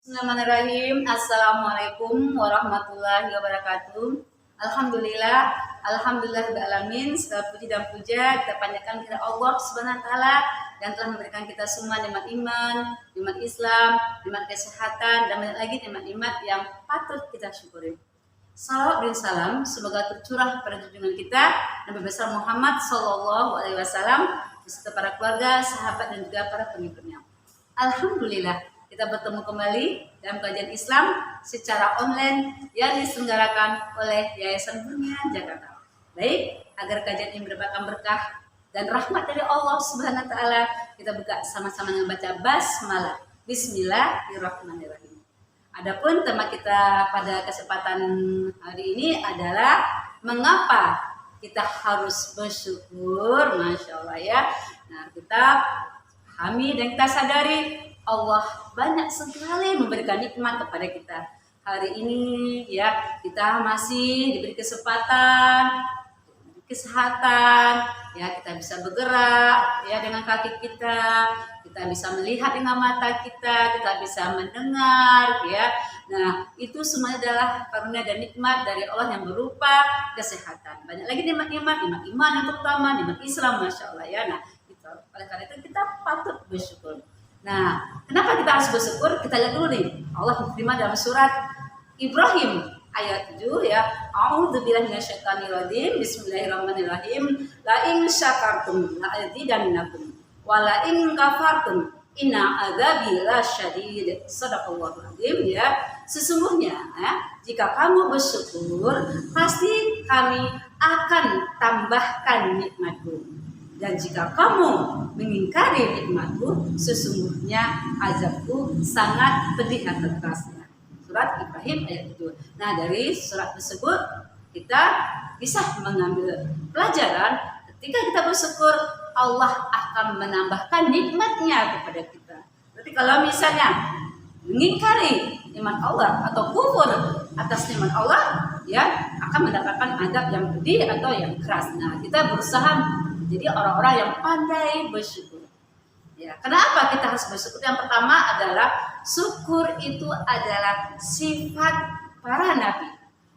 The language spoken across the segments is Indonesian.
Bismillahirrahmanirrahim. Assalamualaikum warahmatullahi wabarakatuh. Alhamdulillahirobbilalamin. Segala puji dan puja kita panjatkan kepada Allah Subhanahu wa taala yang telah memberikan kita semua nikmat iman, nikmat Islam, nikmat kesehatan, dan banyak lagi nikmat-nikmat yang patut kita syukuri. Salawat dan salam semoga tercurah pada junjungan kita Nabi besar Muhammad Sallallahu Alaihi Wasallam beserta para keluarga, sahabat dan juga para pengikutnya. Alhamdulillah kita bertemu kembali dalam kajian Islam secara online yang diselenggarakan oleh Yayasan Kurnia Jakarta. Baik, agar kajian ini mendapatkan berkah dan rahmat dari Allah Subhanahu wa taala, kita buka sama-sama dengan baca basmalah. Bismillahirrahmanirrahim. Adapun tema kita pada kesempatan hari ini adalah mengapa kita harus bersyukur, Masya Allah ya. Nah, kita pahami dan kita sadari Allah banyak sekali memberikan nikmat kepada kita. Hari ini ya kita masih diberi kesempatan, kesehatan, ya kita bisa bergerak ya dengan kaki kita bisa melihat dengan mata kita bisa mendengar ya. Nah, itu semuanya adalah karunia dan nikmat dari Allah yang berupa kesehatan. Banyak lagi nikmat-nikmat, nikmat iman yang pertama, nikmat Islam, Masya Allah ya. Nah, itu oleh karena itu kita patut bersyukur. Nah, kenapa kita harus bersyukur? Kita lihat dulu nih. Allah berfirman dalam surat Ibrahim ayat 7 ya. A'udzubillahi minasyaitonirrajim. Bismillahirrahmanirrahim. La in syakartum la azidannakum wa la in kafartum inna adzabi lasyadid. Shadaqallahul azim ya. Sesungguhnya ya, jika kamu bersyukur, pasti kami akan tambahkan nikmatku. Dan jika kamu mengingkari nikmatku, sesungguhnya azabku sangat pedih dan kerasnya. Surat Ibrahim ayat 7. Nah, dari surat tersebut kita bisa mengambil pelajaran ketika kita bersyukur, Allah akan menambahkan nikmatnya kepada kita. Berarti kalau misalnya mengingkari nikmat Allah atau kufur atas nikmat Allah, ya akan mendapatkan azab yang pedih atau yang keras. Nah, kita berusaha jadi orang-orang yang pandai bersyukur. Ya, kenapa kita harus bersyukur? Yang pertama adalah syukur itu adalah sifat para nabi.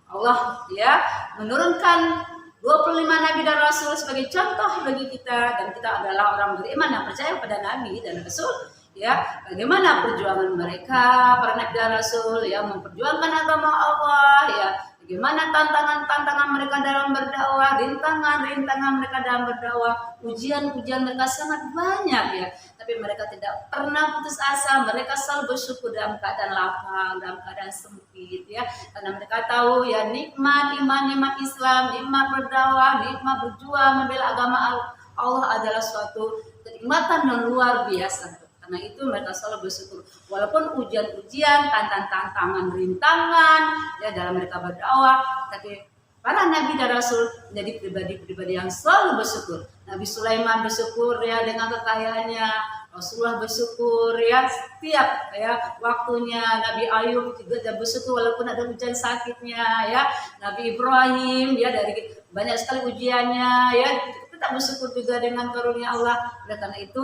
Allah ya menurunkan 25 nabi dan rasul sebagai contoh bagi kita, dan kita adalah orang beriman yang percaya pada nabi dan rasul. Ya, bagaimana perjuangan mereka para nabi dan rasul yang memperjuangkan agama Allah ya. Bagaimana tantangan-tantangan mereka dalam berdakwah, rintangan-rintangan mereka dalam berdakwah, ujian-ujian mereka sangat banyak ya. Tapi mereka tidak pernah putus asa, mereka selalu bersyukur dalam keadaan lapang, dalam keadaan sempit ya. Karena mereka tahu ya nikmat iman, nikmat Islam, nikmat berdakwah, nikmat berjuang membela agama Allah adalah suatu kenikmatan yang luar biasa. Karena itu mereka selalu bersyukur walaupun ujian-ujian, tantangan, rintangan ya dalam mereka berdakwah, tapi para nabi dan rasul menjadi pribadi-pribadi yang selalu bersyukur. Nabi Sulaiman bersyukur ya dengan kekayaannya, Rasulullah bersyukur ya setiap ya waktunya. Nabi Ayub juga bersyukur walaupun ada ujian sakitnya ya. Nabi Ibrahim ya dari banyak sekali ujiannya ya tetap bersyukur juga dengan karunia Allah. Oleh karena itu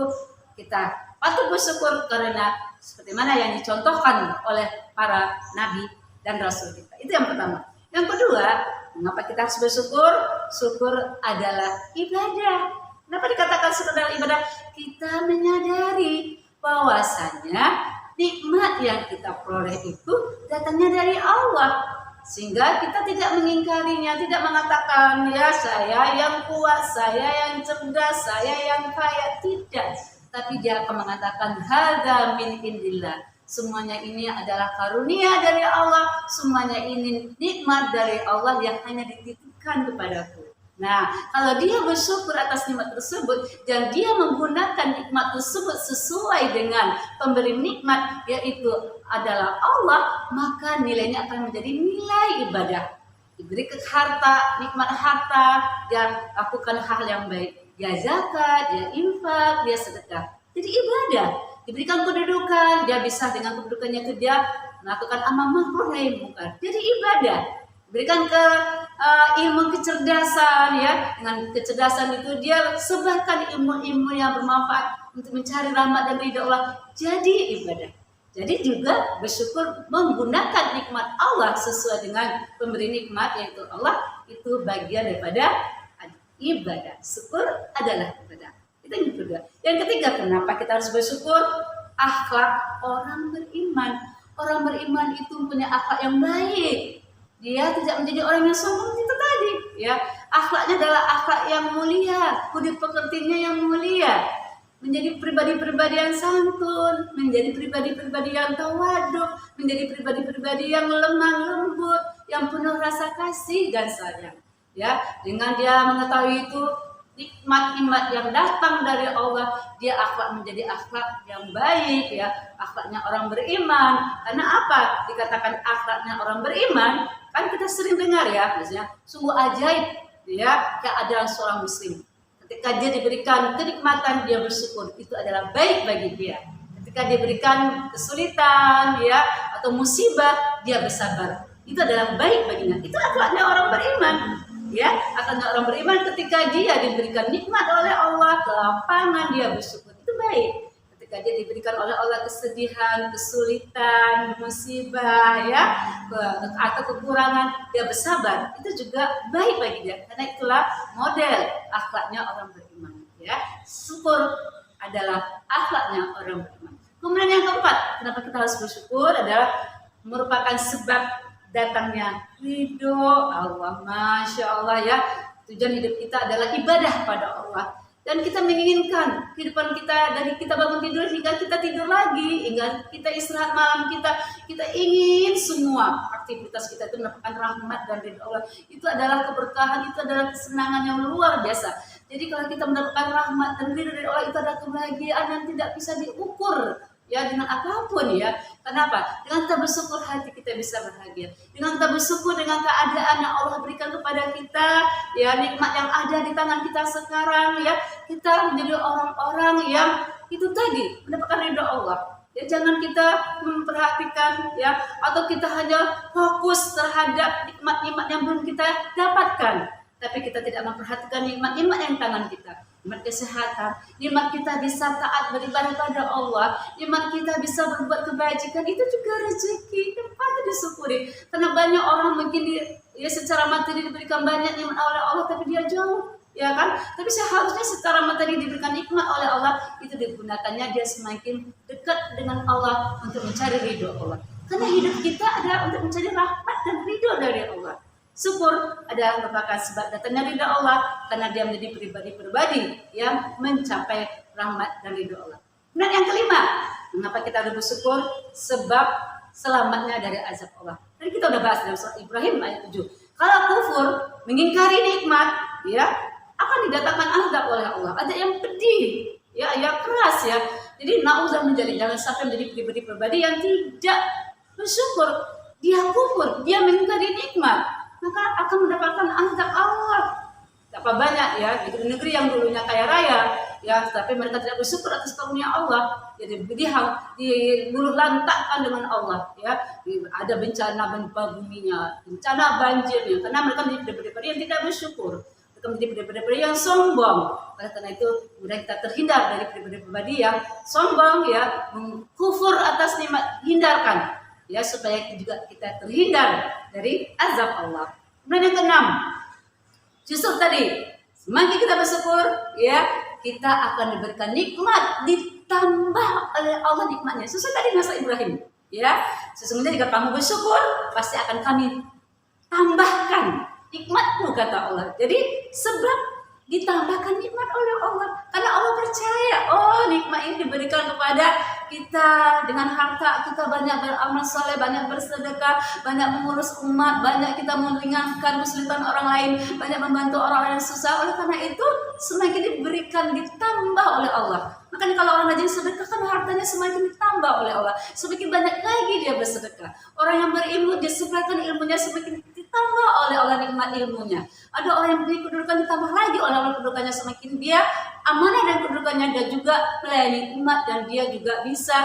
kita patut bersyukur karena seperti mana yang dicontohkan oleh para nabi dan rasul kita. Itu yang pertama. Yang kedua, mengapa kita harus bersyukur? Syukur adalah ibadah. Kenapa dikatakan syukur adalah ibadah? Kita menyadari bahwasanya nikmat yang kita peroleh itu datangnya dari Allah. Sehingga kita tidak mengingkarinya, tidak mengatakan ya saya yang kuat, saya yang cerdas, saya yang kaya, tidak. Tapi dia akan mengatakan hadza min indillah. Semuanya ini adalah karunia dari Allah, semuanya ini nikmat dari Allah yang hanya dititipkan kepadaku. Nah, kalau dia bersyukur atas nikmat tersebut dan dia menggunakan nikmat tersebut sesuai dengan pemberi nikmat yaitu adalah Allah, maka nilainya akan menjadi nilai ibadah. Diberi harta, nikmat harta, dia lakukan hal yang baik. Dia zakat, dia infak, dia sedekah. Jadi ibadah. Diberikan kedudukan, dia bisa dengan kedudukannya itu dia melakukan amal ma'ruf nahi munkar. Jadi ibadah. Diberikan ilmu kecerdasan ya. Dengan kecerdasan itu dia sebarkan ilmu-ilmu yang bermanfaat untuk mencari rahmat dan ridha Allah. Jadi ibadah. Jadi juga bersyukur menggunakan nikmat Allah sesuai dengan pemberi nikmat yaitu Allah, itu bagian daripada ibadah. Syukur adalah ibadah. Itu yang kedua. Yang ketiga, kenapa kita harus bersyukur? Akhlak orang beriman. Orang beriman itu punya akhlak yang baik. Dia tidak menjadi orang yang sombong itu tadi. Ya, akhlaknya adalah akhlak yang mulia, budi pekertinya yang mulia. Menjadi pribadi-pribadi yang santun, menjadi pribadi-pribadi yang tawaduk, menjadi pribadi-pribadi yang lemah lembut, yang penuh rasa kasih dan sayang. Ya, dengan dia mengetahui itu nikmat-nikmat yang datang dari Allah, dia akhlak menjadi akhlak yang baik, ya, akhlaknya orang beriman. Karena apa? Dikatakan akhlaknya orang beriman, kan kita sering dengar ya, misalnya sungguh ajaib, ya, keadaan seorang muslim. Ketika dia diberikan kenikmatan, dia bersyukur, itu adalah baik bagi dia. Ketika diberikan kesulitan, ya, atau musibah, dia bersabar, itu adalah baik baginya. Itu akhlaknya orang beriman, ya. Akhlaknya orang beriman ketika dia diberikan nikmat oleh Allah, kelapangan, dia bersyukur, itu baik. Ketika dia diberikan oleh Allah kesedihan, kesulitan, musibah, ya, atau kekurangan, dia bersabar, itu juga baik bagi dia. Karena itulah model akhlaknya orang beriman, ya. Syukur adalah akhlaknya orang beriman. Kemudian yang keempat, kenapa kita harus bersyukur adalah merupakan sebab datangnya ridho Allah. Masya Allah, ya. Tujuan hidup kita adalah ibadah pada Allah. Dan kita menginginkan kehidupan kita dari kita bangun tidur hingga kita tidur lagi, hingga kita istirahat malam kita ingin semua aktivitas kita itu mendapatkan rahmat dan ridho Allah. Itu adalah keberkahan, itu adalah kesenangan yang luar biasa. Jadi kalau kita mendapatkan rahmat dan ridho dari Allah, itu adalah kebahagiaan yang tidak bisa diukur, ya, dengan apapun, ya. Kenapa? Dengan kita bersyukur hati kita bisa bahagia. Dengan kita bersyukur dengan keadaan yang Allah berikan kepada kita, ya, nikmat yang ada di tangan kita sekarang, ya, kita menjadi orang-orang yang itu tadi mendapatkan ridho Allah. Ya, jangan kita memperhatikan, ya, atau kita hanya fokus terhadap nikmat-nikmat yang belum kita dapatkan, tapi kita tidak memperhatikan nikmat-nikmat yang tangan kita. Nikmat kesehatan, nikmat kita bisa taat beribadah pada Allah, nikmat kita bisa berbuat kebajikan, itu juga rezeki yang patut disyukuri. Karena banyak orang mungkin ya secara materi diberikan banyak nikmat oleh Allah, tapi dia jauh, ya kan? Tapi seharusnya secara materi diberikan nikmat oleh Allah, itu digunakannya dia semakin dekat dengan Allah untuk mencari ridho Allah. Karena hidup kita adalah untuk mencari rahmat dan ridho dari Allah. Syukur adalah merupakan sebab datangnya ridho Allah, karena dia menjadi pribadi-pribadi yang mencapai rahmat dan ridho Allah. Dan yang kelima, mengapa kita harus bersyukur? Sebab selamatnya dari azab Allah. Tadi kita udah bahas dalam surat Ibrahim ayat 7. Kalau kufur, mengingkari nikmat, ya, akan didatangkan azab oleh Allah. Ada yang pedih, ya, yang keras, ya. Jadi na'udzallah, jangan sampai menjadi pribadi-pribadi yang tidak bersyukur. Dia kufur, dia mengingkari nikmat, maka akan mendapatkan azab Allah. Berapa banyak, ya, di negeri yang dulunya kaya raya, ya, tapi mereka tidak bersyukur atas karunia Allah, jadi diluluh lantakkan dengan Allah, ya. Ada bencana gempa buminya, bencana banjirnya, karena mereka menjadi pribadi yang tidak bersyukur, mereka menjadi pribadi yang sombong. Oleh karena itu, mudah kita terhindar dari pribadi-pribadi yang sombong, ya, kufur atas nikmat, hindarkan, ya, supaya juga kita terhindar dari azab Allah. Kemudian yang keenam, justru tadi semakin kita bersyukur, ya, kita akan diberikan nikmat, ditambah oleh Allah nikmatnya. Sesuai tadi Nabi Ibrahim, ya, sesungguhnya jika kamu bersyukur, pasti akan kami tambahkan nikmatmu, kata Allah. Jadi sebab ditambahkan nikmat oleh Allah, karena Allah percaya, oh, nikmat ini diberikan kepada kita dengan harta kita, banyak beramal saleh, banyak bersedekah, banyak mengurus umat, banyak kita meringankan kesulitan orang lain, banyak membantu orang yang susah. Oleh karena itu semakin diberikan, ditambah oleh Allah. Makanya kalau orang rajin sedekah, kan hartanya semakin ditambah oleh Allah, semakin banyak lagi dia bersedekah. Orang yang berilmu, disebutkan ilmunya semakin ditambah oleh Allah nikmat ilmunya. Ada orang yang memiliki kedudukan, ditambah lagi oleh Allah kedudukannya, semakin dia amanah dan kedudukannya, dia juga melayani umat, dan dia juga bisa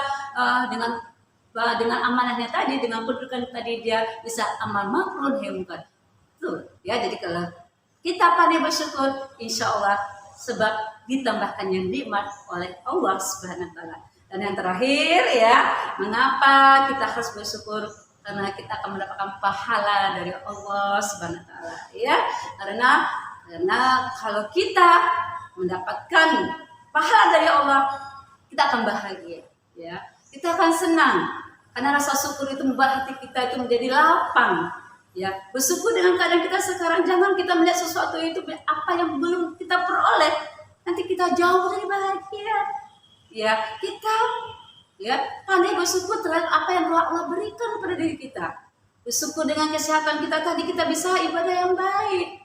dengan amanahnya tadi, dengan kedudukan tadi, dia bisa amal makrun hemukan. Tuh, ya, jadi kalau kita pandai bersyukur, insya Allah sebab ditambahkannya nikmat oleh Allah Subhanahu wa taala. Dan yang terakhir ya, mengapa kita harus bersyukur? Karena kita akan mendapatkan pahala dari Allah Subhanahu wa taala ya. Karena kalau kita mendapatkan pahala dari Allah, kita akan bahagia ya. Kita akan senang karena rasa syukur itu membuat hati kita itu menjadi lapang ya. Bersyukur dengan keadaan kita sekarang, jangan kita melihat sesuatu itu apa yang belum kita peroleh, nanti kita jauh dari bahagia ya. Kita ya pandai bersyukur terhadap apa yang Allah berikan kepada diri kita. Bersyukur dengan kesehatan kita, tadi kita bisa ibadah yang baik.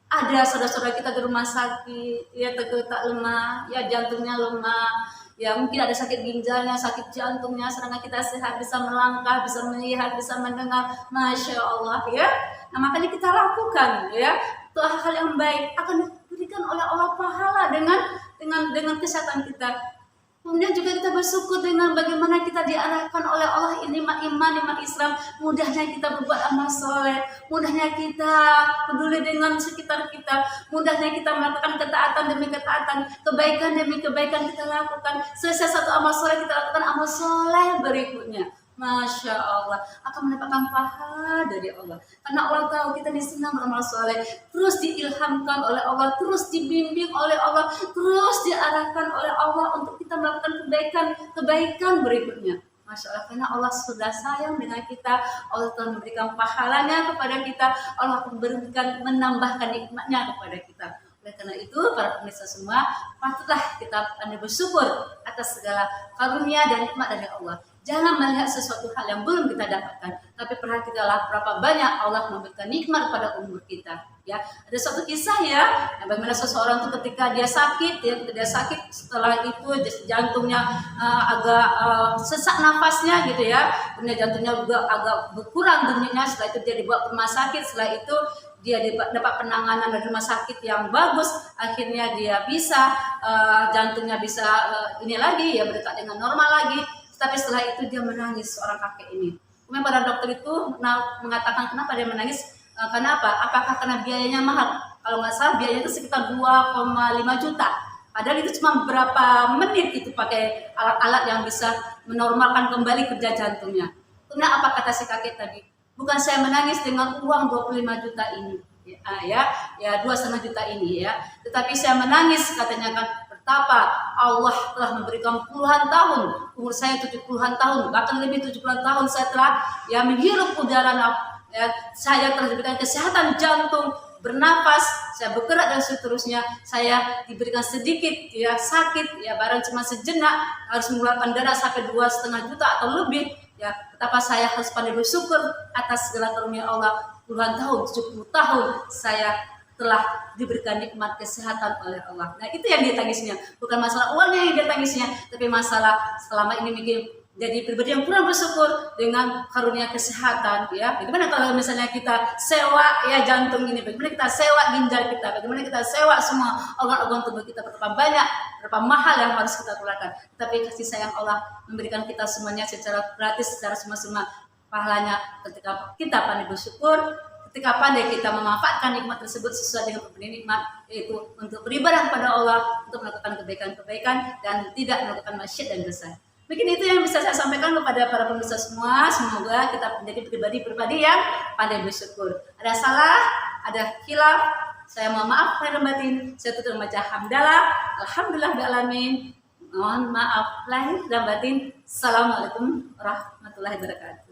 Ada saudara-saudara kita di rumah sakit ya, tergeletak lemah ya, jantungnya lemah ya, mungkin ada sakit ginjalnya, sakit jantungnya, sedangkan kita sehat, bisa melangkah, bisa melihat, bisa mendengar, Masya Allah ya. Nah makanya kita lakukan ya, itu hal yang baik akan diberikan oleh Allah pahala dengan kesehatan kita. Kemudian juga kita bersyukur dengan bagaimana kita diarahkan oleh Allah, nikmat iman, nikmat Islam. Mudahnya kita berbuat amal soleh, mudahnya kita peduli dengan sekitar kita, mudahnya kita melakukan ketaatan demi ketaatan, kebaikan demi kebaikan kita lakukan. Selesai satu amal soleh, kita lakukan amal soleh berikutnya. Masya Allah, akan mendapatkan pahala dari Allah. Karena Allah tahu kita di sini beramal soleh, terus diilhamkan oleh Allah, terus dibimbing oleh Allah, terus diarahkan oleh Allah untuk kita melakukan kebaikan berikutnya. Masya Allah, karena Allah sudah sayang dengan kita, Allah telah memberikan pahalanya kepada kita, Allah akan memberikan, menambahkan nikmatnya kepada kita. Oleh karena itu, para pemirsa semua, patutlah kita pandai bersyukur atas segala karunia dan nikmat dari Allah. Jangan melihat sesuatu hal yang belum kita dapatkan, tapi perhatikanlah berapa banyak Allah memberikan nikmat pada umur kita. Ya, ada suatu kisah ya, bagaimana seseorang itu ketika dia sakit, setelah itu jantungnya agak sesak nafasnya gitu ya, kemudian jantungnya juga agak berkurang denyutnya. Setelah itu dia dibawa ke rumah sakit, setelah itu dia dapat penanganan dari rumah sakit yang bagus, akhirnya dia bisa jantungnya bisa ini lagi ya, berdetak dengan normal lagi. Tapi setelah itu dia menangis, seorang kakek ini. Kemudian para dokter itu mengatakan kenapa dia menangis, karena apa? Apakah karena biayanya mahal? Kalau nggak salah biayanya itu sekitar 2,5 juta. Padahal itu cuma beberapa menit itu pakai alat-alat yang bisa menormalkan kembali kerja jantungnya. Kemudian apa kata si kakek tadi? Bukan saya menangis dengan uang 25 juta ini, ya 2,5 juta ini ya. Tetapi saya menangis katanya kan, betapa Allah telah memberikan puluhan tahun, umur saya 70-an tahun, bahkan lebih 70-an tahun saya telah ya menghirup udara, ya, saya telah diberikan kesehatan jantung, bernapas, saya bergerak dan seterusnya. Saya diberikan sedikit ya sakit ya, barang cuma sejenak, harus mengeluarkan darah sampai 2,5 juta atau lebih ya. Betapa saya harus pandai bersyukur atas segala karunia Allah. Puluhan tahun, 70 tahun saya telah diberikan nikmat kesehatan oleh Allah. Nah itu yang dia tangisnya, bukan masalah uangnya yang dia tangisnya, tapi masalah selama ini mungkin jadi pribadi yang kurang bersyukur dengan karunia kesehatan ya. Bagaimana kalau misalnya kita sewa ya jantung ini, bagaimana kita sewa ginjal kita, bagaimana kita sewa semua organ-organ tubuh kita, berapa banyak, berapa mahal yang harus kita keluarkan. Tapi kasih sayang Allah memberikan kita semuanya secara gratis, secara semua pahalanya ketika kita pandai bersyukur, ketika pandai kita memanfaatkan nikmat tersebut sesuai dengan pemberian nikmat, yaitu untuk beribadah kepada Allah, untuk melakukan kebaikan-kebaikan dan tidak melakukan maksiat dan dosa. Mungkin itu yang bisa saya sampaikan kepada para pemirsa semua. Semoga kita menjadi pribadi-pribadi yang pandai bersyukur. Ada salah, ada khilaf, saya mohon maaf lahir dan batin. Saya tutup membaca hamdalah, alhamdulillah alamin. Mohon maaf lahir dan batin. Assalamualaikum warahmatullahi wabarakatuh.